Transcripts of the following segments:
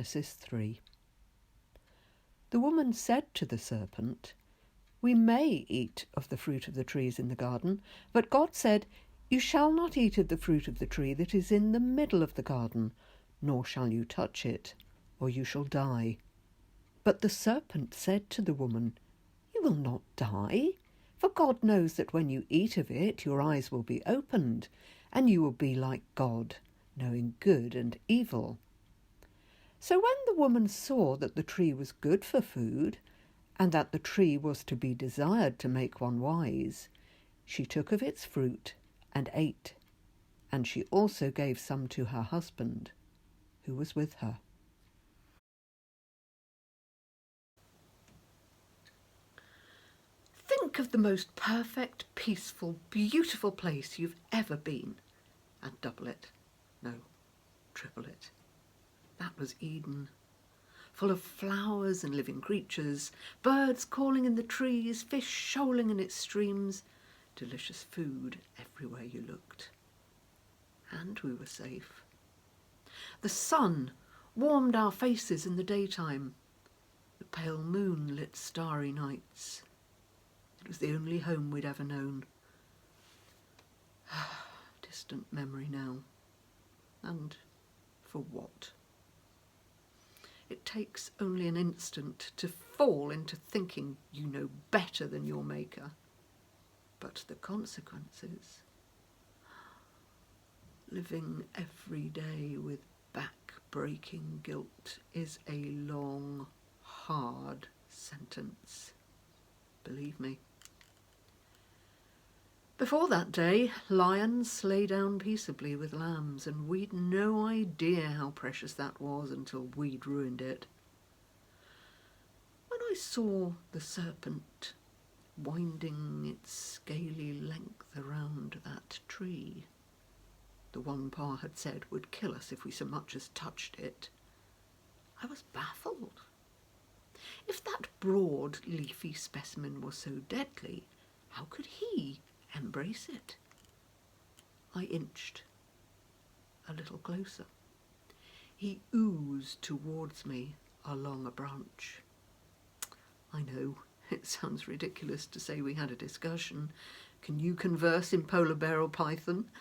Genesis 3. The woman said to the serpent, "We may eat of the fruit of the trees in the garden, but God said, 'You shall not eat of the fruit of the tree that is in the middle of the garden, nor shall you touch it, or you shall die.' But the serpent said to the woman, 'You will not die, for God knows that when you eat of it, your eyes will be opened, and you will be like God, knowing good and evil.' So when the woman saw that the tree was good for food, and that the tree was to be desired to make one wise, she took of its fruit and ate, and she also gave some to her husband, who was with her." Think of the most perfect, peaceful, beautiful place you've ever been, and double it. No, triple it. That was Eden, full of flowers and living creatures, birds calling in the trees, fish shoaling in its streams, delicious food everywhere you looked. And we were safe. The sun warmed our faces in the daytime. The pale moon lit starry nights. It was the only home we'd ever known. Distant memory now. And for what? It takes only an instant to fall into thinking you know better than your maker. But the consequences? Living every day with back-breaking guilt is a long, hard sentence. Believe me. Before that day, lions lay down peaceably with lambs, and we'd no idea how precious that was until we'd ruined it. When I saw the serpent winding its scaly length around that tree, the one Pa had said would kill us if we so much as touched it, I was baffled. If that broad, leafy specimen was so deadly, how could he embrace it? I inched a little closer. He oozed towards me along a branch. I know, it sounds ridiculous to say we had a discussion. Can you converse in polar bear or python?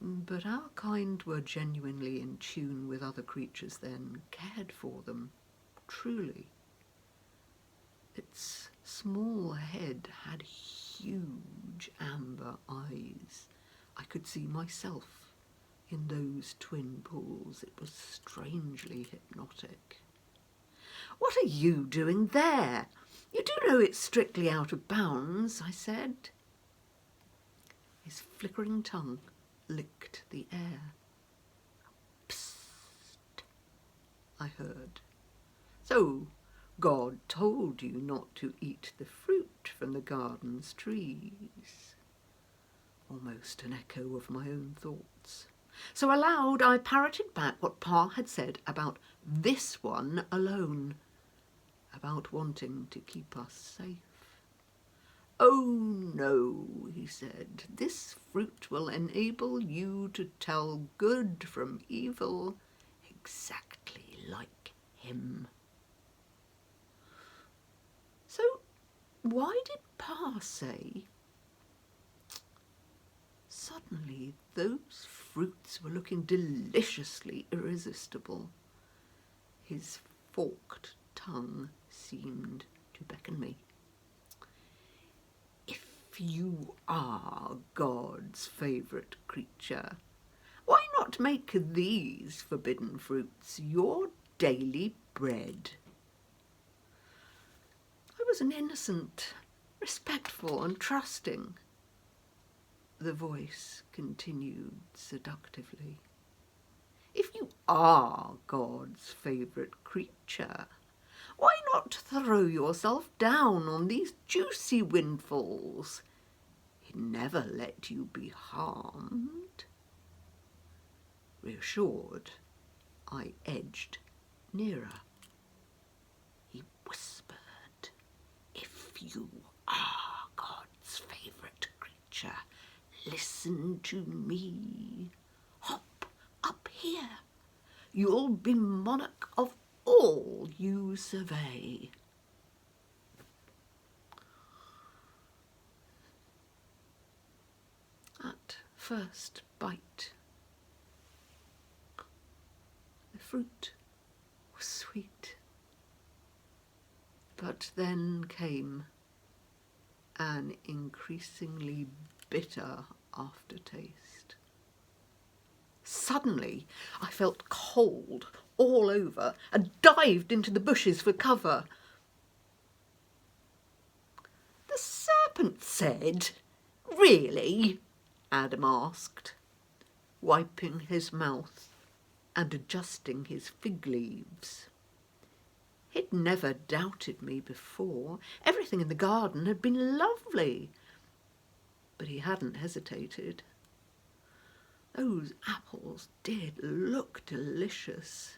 But our kind were genuinely in tune with other creatures then, cared for them, truly. Its small head had huge amber eyes. I could see myself in those twin pools. It was strangely hypnotic. "What are you doing there? You do know it's strictly out of bounds," I said. His flickering tongue licked the air. "Psst," I heard. "So God told you not to eat the fruit from the garden's trees." Almost an echo of my own thoughts. So aloud I parroted back what Pa had said about this one alone, about wanting to keep us safe. "Oh no," he said, "this fruit will enable you to tell good from evil exactly like him." So why did Pa say? Suddenly those fruits were looking deliciously irresistible. His forked tongue seemed to beckon me. "If you are God's favourite creature, why not make these forbidden fruits your daily bread?" I was an innocent, respectful and trusting. The voice continued seductively. "If you are God's favourite creature, why not throw yourself down on these juicy windfalls? He'd never let you be harmed." Reassured, I edged nearer. He whispered, "If you are God's favourite creature, listen to me. Hop up here. You'll be monarch of all you survey. At first bite, the fruit was sweet, but then came an increasingly bitter aftertaste. Suddenly I felt cold all over and dived into the bushes for cover. The serpent said, "Really?" Adam asked, wiping his mouth and adjusting his fig leaves. He'd never doubted me before. Everything in the garden had been lovely. But he hadn't hesitated. Those apples did look delicious.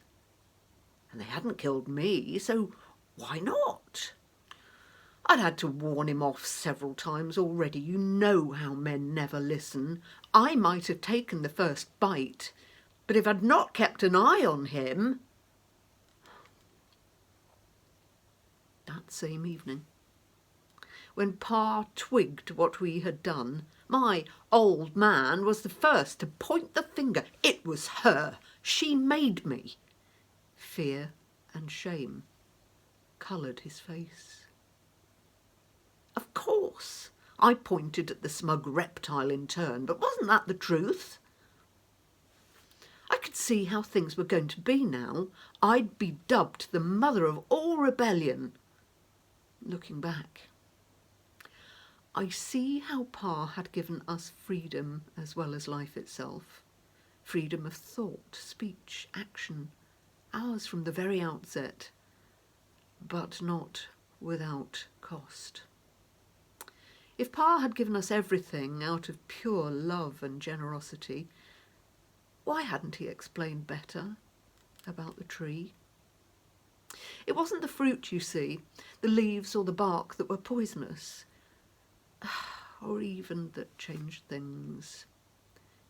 And they hadn't killed me, so why not? I'd had to warn him off several times already. You know how men never listen. I might have taken the first bite, but if I'd not kept an eye on him... That same evening, when Pa twigged what we had done, my old man was the first to point the finger. It was her. She made me. Fear and shame coloured his face. Of course, I pointed at the smug reptile in turn, but wasn't that the truth? I could see how things were going to be now. I'd be dubbed the mother of all rebellion. Looking back, I see how Pa had given us freedom as well as life itself. Freedom of thought, speech, action, ours from the very outset, but not without cost. If Pa had given us everything out of pure love and generosity, why hadn't he explained better about the tree? It wasn't the fruit, you see, the leaves or the bark that were poisonous, or even that changed things.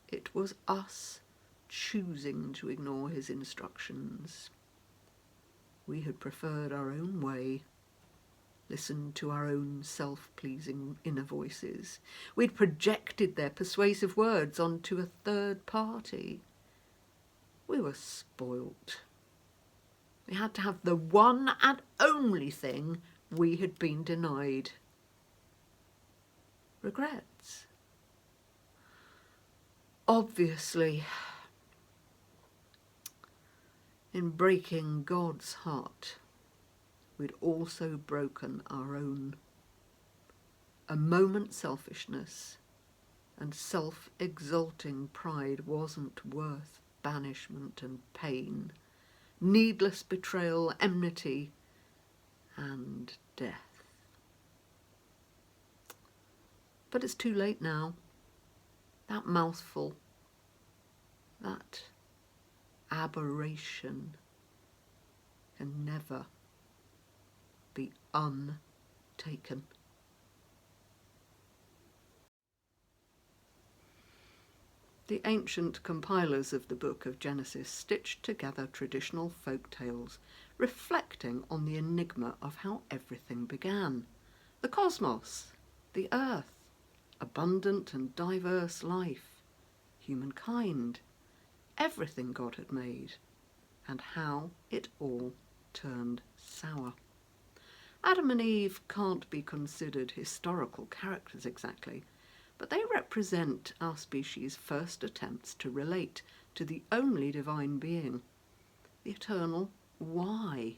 It was us choosing to ignore his instructions. We had preferred our own way, listened to our own self-pleasing inner voices. We'd projected their persuasive words onto a third party. We were spoilt. We had to have the one and only thing we had been denied. Regrets? Obviously. In breaking God's heart, we'd also broken our own. A moment's selfishness and self-exalting pride wasn't worth banishment and pain, needless betrayal, enmity, and death. But it's too late now. That mouthful, that aberration can never be untaken. The ancient compilers of the book of Genesis stitched together traditional folk tales, reflecting on the enigma of how everything began. The cosmos, the earth, abundant and diverse life, humankind, everything God had made, and how it all turned sour. Adam and Eve can't be considered historical characters exactly, but they represent our species' first attempts to relate to the only divine being, the eternal why,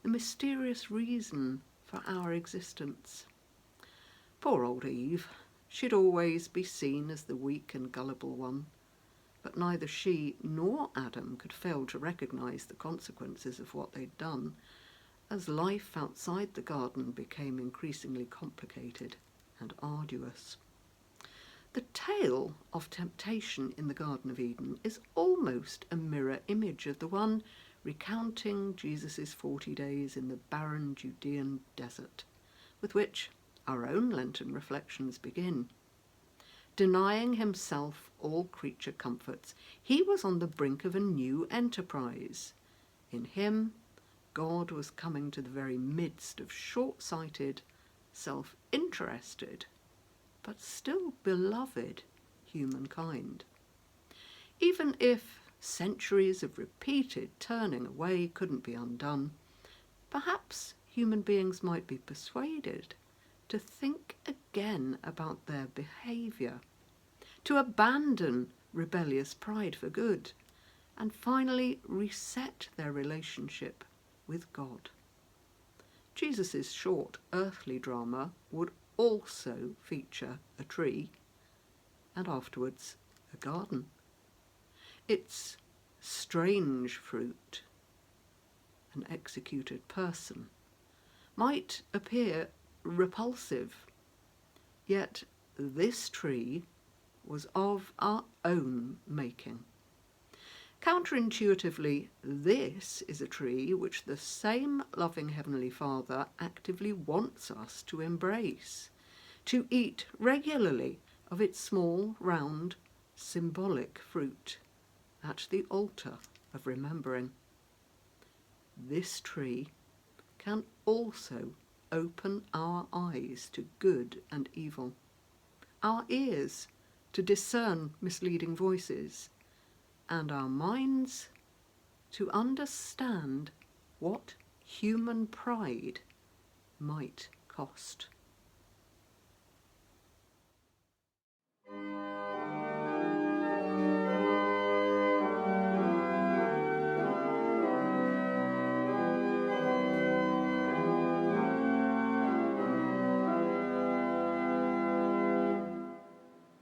the mysterious reason for our existence. Poor old Eve, she'd always be seen as the weak and gullible one, but neither she nor Adam could fail to recognise the consequences of what they'd done, as life outside the garden became increasingly complicated and arduous. The tale of temptation in the Garden of Eden is almost a mirror image of the one recounting Jesus' 40 days in the barren Judean desert, with which our own Lenten reflections begin. Denying himself all creature comforts, he was on the brink of a new enterprise. In him, God was coming to the very midst of short-sighted, self-interested, but still beloved humankind. Even if centuries of repeated turning away couldn't be undone, perhaps human beings might be persuaded to think again about their behaviour, to abandon rebellious pride for good, and finally reset their relationship with God. Jesus' short earthly drama would also feature a tree and afterwards a garden. Its strange fruit, an executed person, might appear repulsive, yet this tree was of our own making. Counterintuitively, this is a tree which the same loving Heavenly Father actively wants us to embrace, to eat regularly of its small, round, symbolic fruit at the altar of remembering. This tree can also open our eyes to good and evil, our ears to discern misleading voices, and our minds to understand what human pride might cost.